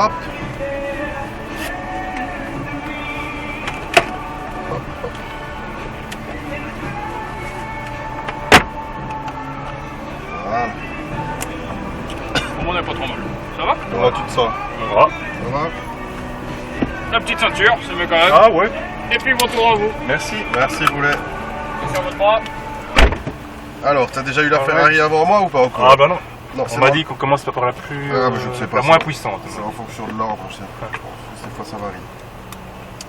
Hop. Voilà. On n'est pas trop mal. Ça va? Comment tu te sens? Ça va. Ça va? La petite ceinture, c'est mieux quand même. Ah ouais. Et puis bon tour à vous. Merci. Merci Boulet. Sur votre bras. Alors, t'as déjà eu la Ferrari avant moi ou pas encore? Ah bah non. Non, On m'a dit qu'on commence par la plus... Ah, bah, je ne sais pas. la moins puissante. C'est en fonction de l'ordre, je sais. Des fois ça varie.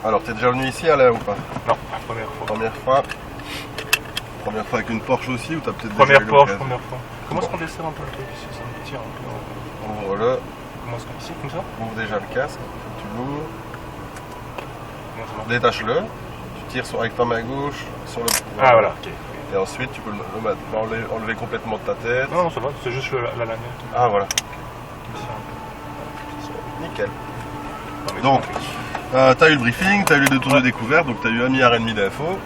Alors, t'es déjà venu ici Alain ou pas? Non, la première fois. Première fois. Première fois avec une Porsche aussi ou t'as peut-être Première déjà eu Porsche, l'occasion? première fois. Comment est-ce qu'on dessert un peu le truc ici? Ça me tire un peu. Ouvre-le. Comment est-ce qu'on ici, comme ça? Ouvre déjà le casque. Tu l'ouvres. Comment ça marche? Détache-le. Tu tires avec ta main gauche sur le. Ah voilà, ok. Et ensuite, tu peux le mettre, enlever complètement de ta tête. Non, non, ça va, c'est juste la lanière. Ah voilà. Ici, un Nickel. peu. Non, mais Donc, c'est t'as eu le briefing, t'as eu les 2 tours de découverte, donc t'as eu 1,5 milliard d'infos.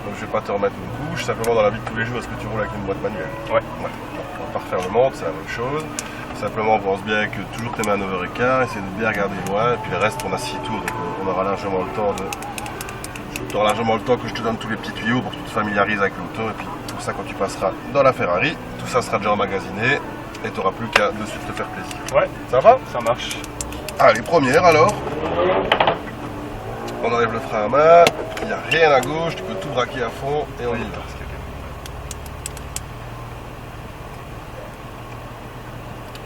Donc je vais pas te remettre une couche, simplement dans la vie de tous les jours, est-ce que tu roules avec une boîte manuelle? Ouais. On va pas refaire le monde, c'est la même chose. Simplement, on pense bien que toujours tes mains à 9h15, essaie de bien regarder loin, et puis le reste, on a 6 tours, donc on aura largement le temps de. Tu auras largement le temps que je te donne tous les petits tuyaux pour que tu te familiarises avec l'auto, et puis tout ça, quand tu passeras dans la Ferrari, tout ça sera déjà emmagasiné, et tu n'auras plus qu'à de suite te faire plaisir. Ouais, Ça va? ça marche. Allez, première alors. On enlève le frein à main, il n'y a rien à gauche, tu peux tout braquer à fond, et on y va.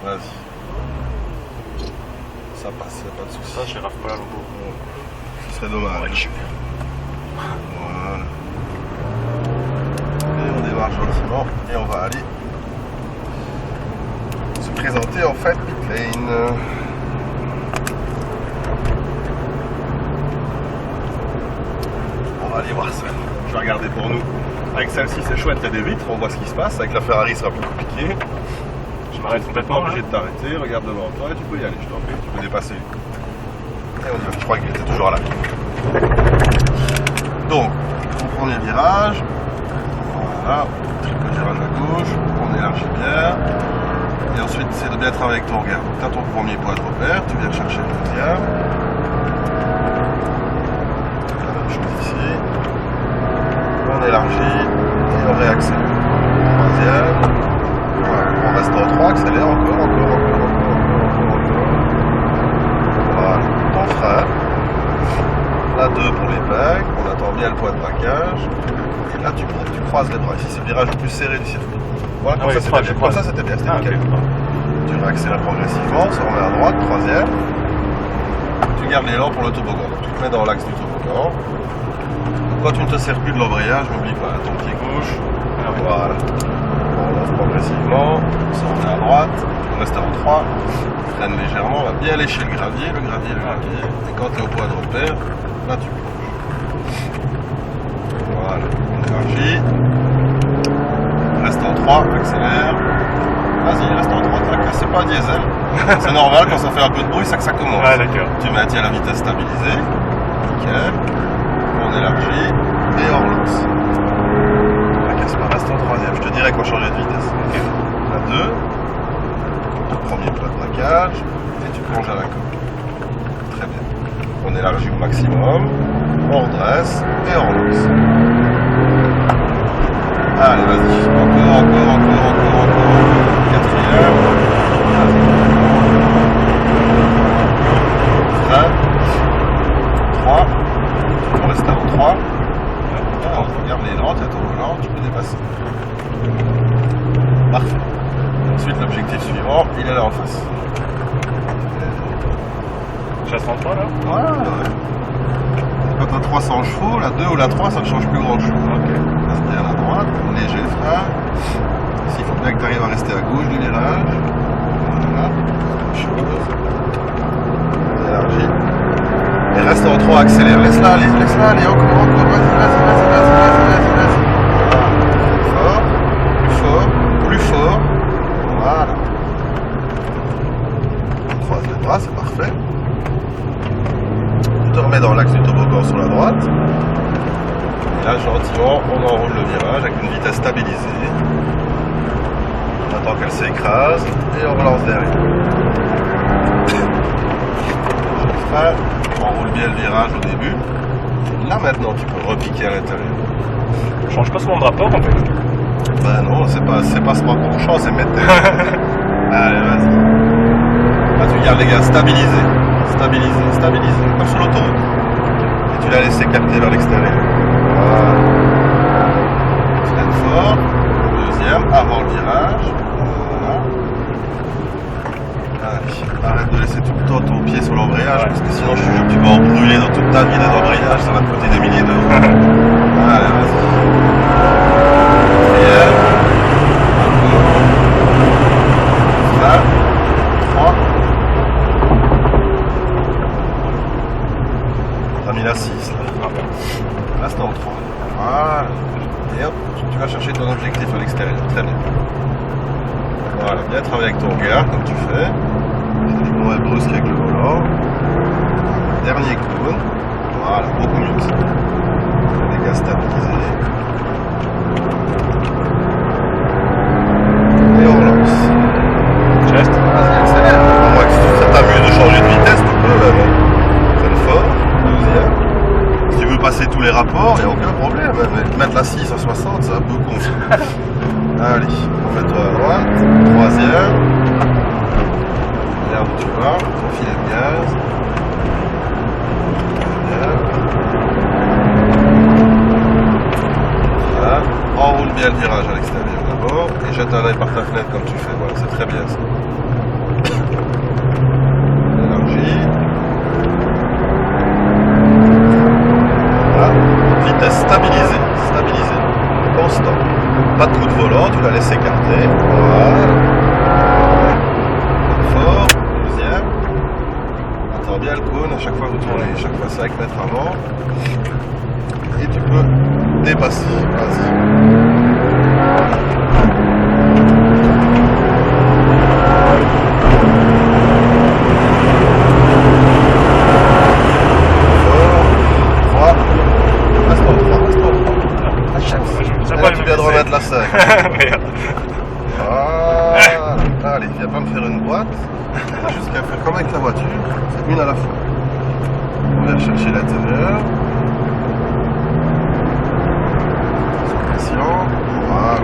Vas-y. Ça passe, pas de soucis. Ça, je rafle pas la logo. Ce serait dommage. Voilà. Et on démarre gentiment et on va aller se présenter en fait pit lane. On va aller voir ça. Je vais regarder pour nous. Avec celle-ci c'est chouette, il y a des vitres, on voit ce qui se passe. Avec la Ferrari, ce sera plus compliqué. Je m'arrête Pas complètement. obligé de t'arrêter, regarde devant toi et tu peux y aller, je t'en prie, tu peux dépasser. Et on y va, je crois qu'il était toujours à la Donc, au premier virage, voilà, triple virage à gauche, on élargit bien. Et ensuite, c'est de bien travailler avec ton regard. Donc, tu as ton premier point de repère, tu viens chercher le deuxième. La même chose ici. On élargit et on réaccélère. Troisième. Voilà, on reste en 3, accélère encore. Voilà, ton frein. La 2 pour les plaques, on attend bien le point de braquage. Et là, tu croises les bras. Ici, c'est le virage le plus serré du circuit. Voilà, comme ça, c'était bien. Comme ça, c'était bien. C'était nickel. Tu réaccélères progressivement, ça remet à droite, troisième. Tu gardes l'élan pour le toboggan. Donc, tu te mets dans l'axe du toboggan. Quand tu ne te sers plus de l'embrayage, n'oublie pas ton pied gauche. Voilà. On lance progressivement, ça remet à droite, on reste en 3, freine légèrement, on va bien lécher le gravier. Et quand tu es au point de repère, là tu plonges. Voilà, on élargit. Reste en 3, accélère. Vas-y, reste en 3, c'est pas un diesel. C'est normal, quand ça fait un peu de bruit, c'est que ça commence. Ah d'accord. Tu maintiens la vitesse stabilisée. Nickel. On élargit et on relance. Reste en troisième, je te dirais qu'on changeait de vitesse. Okay. La 2, ton premier plat de braquage, et tu plonges à la coque. Très bien. On élargit au maximum, on redresse et on relance. Allez, vas-y. Encore. Quatrième. Frein. 3. On reste en 3. On regarde l'élan, tu as ton volant, tu peux dépasser. Parfait. Ensuite, l'objectif suivant, il est là en face. Chasse en 3 là? Ouais. Quand tu as 300 chevaux, la 2 ou la 3, ça ne change plus grand chose. Ok. Reste bien à droite, léger frein. Ici, il faut bien que tu arrives à rester à gauche du virage. Voilà. On élargit. Et reste en 3, accélère. Laisse-la aller, encore. Vas-y. Plus fort. Voilà. On croise les bras, c'est parfait. Tu te remets dans l'axe du toboggan sur la droite. Et là, gentiment, on enroule le virage avec une vitesse stabilisée. On attend qu'elle s'écrase et on relance derrière. frein, on roule bien le virage au début. Là maintenant tu peux repiquer à l'intérieur. On change pas souvent de rapport en fait. Ben non, c'est pas ce qu'on change, c'est mettre. Allez, vas-y. Là tu regardes les gars, stabiliser, comme sur l'autoroute. Et tu la laisses écarter vers l'extérieur. Voilà. Freine fort. Deuxième, avant le virage. Voilà. Allez, arrête de laisser tout le temps ton pied sur l'embrayage, parce que sinon je te jure que tu vas en brûler dans toute ta vie des embrayages, ça va te coûter des milliers d'euros. Allez, vas-y. Quatrième. Là. 3. T'as mis la 6 là. Là c'est en 3. Voilà. Et hop, tu vas chercher ton objectif à l'extérieur. Très bien. Voilà, bien travailler avec ton regard comme tu fais. C'est du moins brusque avec le volant. Dernier cône. Voilà, beaucoup mieux que ça. Les gars stabilisés. Et on relance. Geste. Vas-y, accélère. À moins que si ça t'amuse de changer de vitesse, tu peux. Freine fort. Deuxième. Si tu veux passer tous les rapports, il n'y a aucun problème. Mais mettre la 6 à 60, c'est un peu con. Allez, remets-toi à droite. Troisième. Regarde où tu vas. Ton filet de gaz. Bien. Voilà. Enroule bien le virage à l'extérieur d'abord. Et jette un œil par ta fenêtre comme tu fais. Voilà, c'est très bien ça. Énergie. Voilà. Vitesse stabilisée. Constant. Pas de coup de volant, tu la laisses écarter. Voilà. Fort. Deuxième. Attends bien le cône, à chaque fois vous tournez, chaque fois 5 mètres avant. Et tu peux dépasser. Vas-y. Tu viens de remettre la 5. Voilà. Allez, viens pas me faire une boîte. Jusqu'à faire comme avec la voiture. C'est une à la fois. On va chercher l'intérieur. Sous pression. Voilà.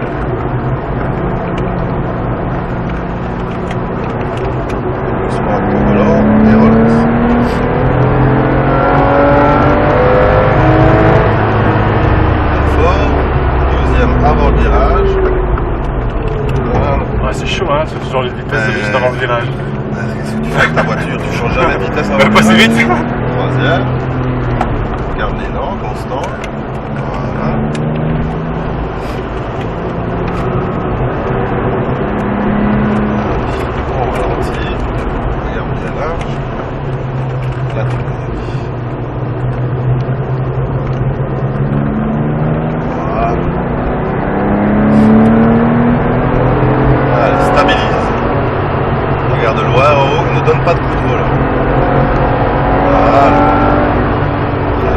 Doucement avec ton volant et relance. Avant le virage. Voilà. Ouais, c'est chaud, hein, ce genre de vitesse juste avant le virage. Qu'est-ce que tu fais avec ta voiture? Tu changes jamais de vitesse avant le Pas si virage. vite. Troisième. Garde l'élan, constant. Voilà. On ralentit. Regarde bien large. Là, tu peux. De loin en haut, ne donne pas de coup de volant. Voilà.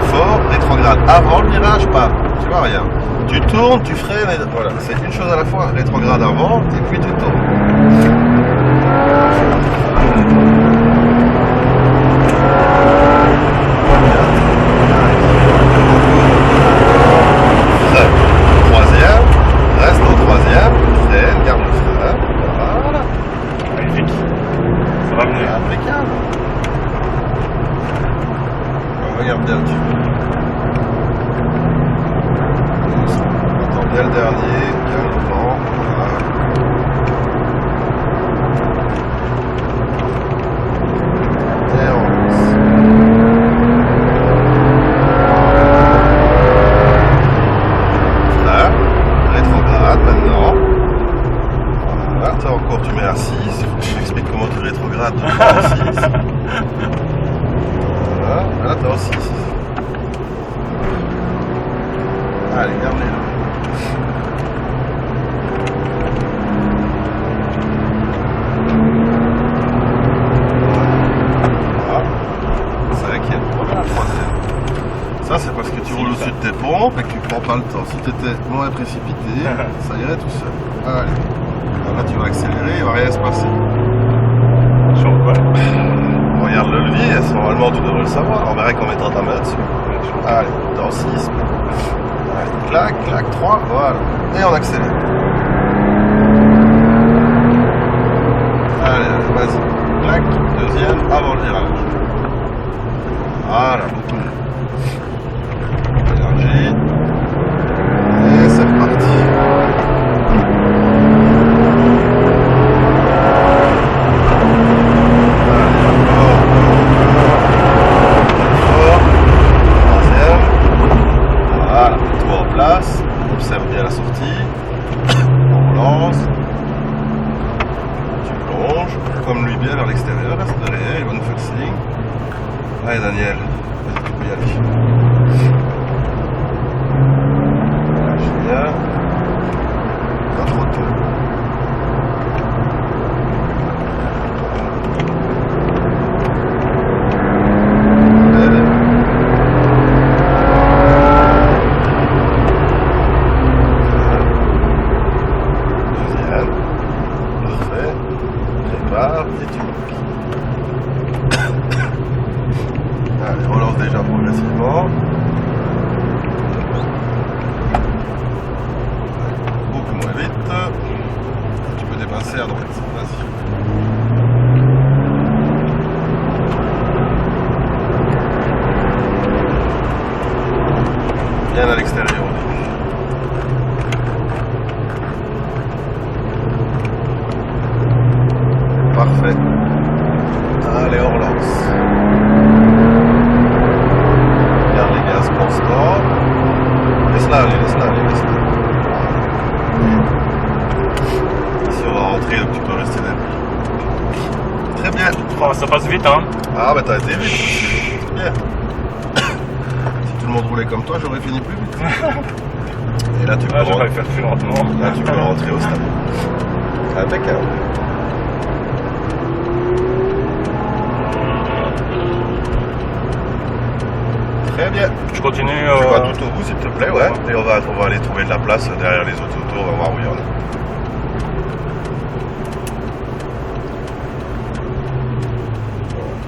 Fort, rétrograde. Avant le virage, pas. Tu vois rien. Tu tournes, tu freines, et voilà. C'est une chose à la fois. Rétrograde avant, et puis tu tournes. Troisième. Reste au troisième. Freine, garde le frein. Voilà. Magnifique. Ça va venir. Impeccable. Regarde bien le tube. Attends bien le dernier, calmement. Voilà. Et on lance. Là, rétrograde maintenant. Voilà, toi encore tu mets à 6. Je m'explique comment tu rétrogrades. Tu prends à 6. Voilà, là t'es en 6. Allez, garde-les là. Voilà. Cinquième, troisième. Ça c'est parce que tu roules au-dessus de tes pompes et que tu prends pas le temps. Si tu étais moins précipité, ça irait tout seul. Allez. Là tu vas accélérer, il va rien se passer. Sur quoi? Regarde le levier, elles sont normalement, tu devrais le savoir. On verrait combien de temps t'as mis dessus. Allez, dans 6. Allez, clac, clac, 3, voilà. Et on accélère. Allez, vas-y. Clac, deuxième, avant le virage. Voilà, beaucoup mieux. Énergie. Et c'est reparti. Observe bien la sortie, on relance, tu plonges, comme lui bien vers l'extérieur, reste derrière, il va nous faire le signe. Allez Daniel, vas-y, tu peux y aller. Génial, pas trop de temps. Et tu bloques. Allez, relance déjà progressivement. Beaucoup moins vite. Tu peux dépasser à droite. Vas-y. Bien à l'extérieur. Parfait. Allez, on relance. Garde les gaz constants. Laisse-la aller, laisse-la aller, laisse-la aller. Si on va rentrer, donc tu peux rester derrière. Très bien. Oh, ça passe vite, hein. Ah, bah t'as été vite. C'est bien. Si tout le monde roulait comme toi, j'aurais fini plus vite. Et là, tu peux, J'aurais faire plus lentement. là, tu peux rentrer au stade. Impeccable. Très bien. Je continue. Tu vas tout au bout s'il te plaît, ouais. Et on va aller trouver de la place derrière les autres autos, on va voir où il y en a.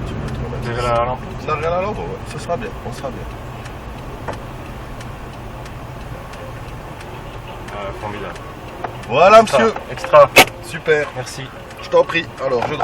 Tu peux te remettre Derrière la lampe. derrière la lampe, ouais. Ce sera bien, on sera bien. Formidable. Voilà monsieur, Extra. super, Merci. je t'en prie. Alors je